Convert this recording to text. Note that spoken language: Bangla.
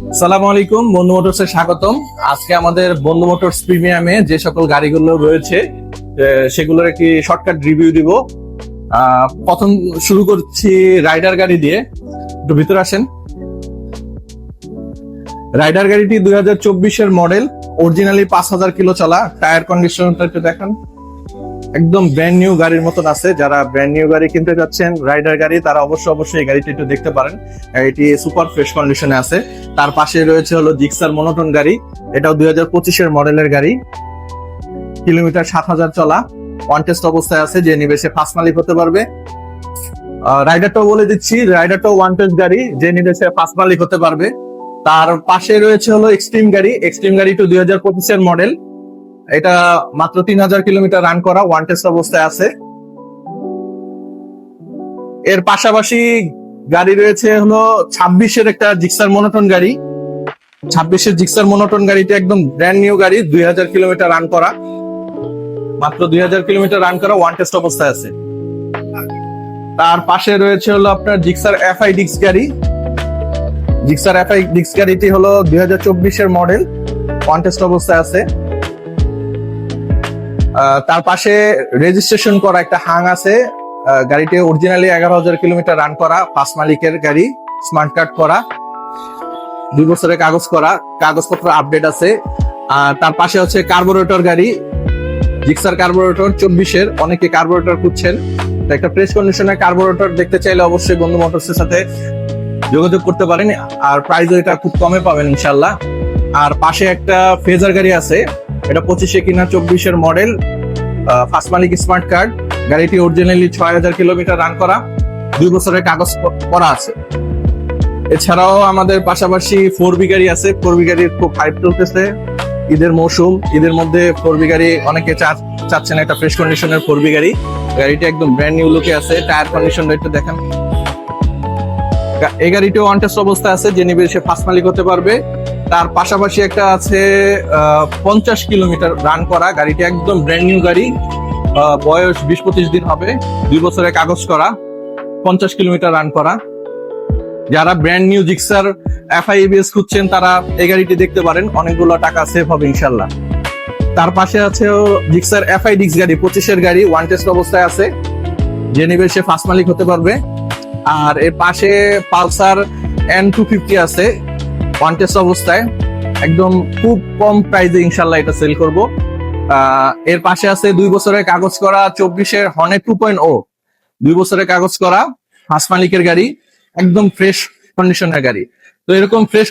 আসসালামু আলাইকুম, বন্ধু মোটরসে স্বাগতম। আজকে আমাদের বন্ধু মোটরস প্রিমিয়ামে যে সকল গাড়িগুলো রয়েছে সেগুলোর একটি শর্টকাট রিভিউ দিব। প্রথম শুরু করছি রাইডার গাড়ি দিয়ে। একটু ভিতরে আসেন। রাইডার গাড়িটি 2024-এর মডেল, অরিজিনালি 5,000 কিলো চলা। টায়ার কন্ডিশনটা একটু দেখান, একদম ব্র্যান্ড নিউ গাড়ির মতন আছে। যারা ব্র্যান্ড নিউ গাড়ি কিনতে যাচ্ছেন, রাইডার গাড়ি, তারা অবশ্যই এই গাড়িটি একটু দেখতে পারেন। এটি সুপার ফ্রেশ কন্ডিশনে আছে। তার পাশে রয়েছে হলো জিক্সার মনোটন গাড়ি, এটাও 2025-এর মডেলের গাড়ি। কিলোমিটার 7,000 চলা, ওয়ান টেস্ট অবস্থায় আছে। যে নিবে সে ফার্স্ট মালিক হতে পারবে। রাইডারটাও বলে দিচ্ছি, রাইডারটাও ওয়ান টেস্ট গাড়ি, যে নিবে সে ফার্স্ট মালিক হতে পারবে। তার পাশে রয়েছে হলো এক্সট্রিম গাড়ি। এক্সট্রিম গাড়িটা 2025-এর মডেল, এটা মাত্র 3,000 কিলোমিটার রান করা, ওয়ান টেস্ট অবস্থায় আছে। এর পাশাপাশি গাড়ি রয়েছে হলো 26-এর একটা জিক্সার মনোটন গাড়ি। 26-এর জিক্সার মনোটন গাড়িটা একদম ব্র্যান্ড নিউ গাড়ি, 2,000 কিলোমিটার রান করা, মাত্র 2,000 কিলোমিটার রান করা, ওয়ান টেস্ট অবস্থায় আছে। তার পাশে রয়েছে হলো আপনার জিক্সার এফআই ডিক্স গাড়ি। জিক্সার এফআই ডিক্স গাড়িটি হলো 2024-এর মডেল, ওয়ান টেস্ট অবস্থায় আছে। তার পাশে রেজিস্ট্রেশন করা একটা হাং আছে। গাড়িটি অরিজিনালি 11,000 কিলোমিটার রান করা, ফার্স্ট মালিকের গাড়ি, স্মার্ট কার্ড করা, 2 বছরের কাগজ করা, কাগজপত্র আপডেট আছে। আর তার পাশে হচ্ছে কার্বোরেটর গাড়ি, জিক্সার কার্বোরেটর 24-এর। অনেকে কার্বোরেটর খুঁজছেন, তো একটা ফ্রেশ কন্ডিশনের কার্বোরেটর দেখতে চাইলে অবশ্যই বন্ধু মোটরসের সাথে যোগাযোগ করতে পারেন। আর প্রাইসও এটা খুব কমে পাবেন ইনশাল্লাহ। আর পাশে একটা ফেজার গাড়ি আছে, এটা 25-এ কিনা, 24-এর মডেল, ফার্স্ট মালিক স্মার্ট কার্ড। গাড়িটি অরিজিনালি 6,000 কিলোমিটার রান করা, 2 বছরের কাগজ করা আছে। এছাড়াও আমাদের পাশাপাশি 4B গাড়ি আছে। 4B গাড়ির খুব হাইপ চলতেছে, ঈদের মৌসুম, ঈদের মধ্যে 4B গাড়ি অনেকে চাচ্ছেন একটা ফ্রেশ কন্ডিশনের 4B গাড়ি। গাড়িটি একদম ব্র্যান্ড নিউ লুকে আছে। টায়ার কন্ডিশনটা একটু দেখেন। এই গাড়িটিও ওয়ান টেস্ট অবস্থায় আছে, যে নিবে সে ফার্স্ট মালিক হতে পারবে। তার পাশাপাশি একটা আছে 50 কিলোমিটার রান করা, গাড়িটি একদম ব্র্যান্ড নিউ গাড়ি, বয়স 20-25 দিন হবে, 2 বছরের কাগজ করা, 50 কিলোমিটার রান করা। যারা brand new Gixxer FI ABS খুঁজছেন, তারা এই গাড়িটি দেখতে পারেন, অনেকগুলো টাকা সেভ হবে ইনশাল্লাহ। তার পাশে আছে জিক্সার এফআই ডিক্স গাড়ি, 25-এর গাড়ি, ওয়ান টেস্ট অবস্থায় আছে, যে নিবে সে ফার্স্ট মালিক হতে পারবে। আর এর পাশে পালসার N250 আছে, ওয়ান টেস্ট অবস্থায়, একদম খুব কম প্রাইসে ইনশাল্লাহ এটা সেল করব। এর পাশে আছে 2 বছরের কাগজ করা 24-এর হর্নেট 2.0, 2 বছরের কাগজ করা, ফার্স্ট মালিকের গাড়ি, একদম ফ্রেশ কন্ডিশনের গাড়ি। তো এরকম ফ্রেশ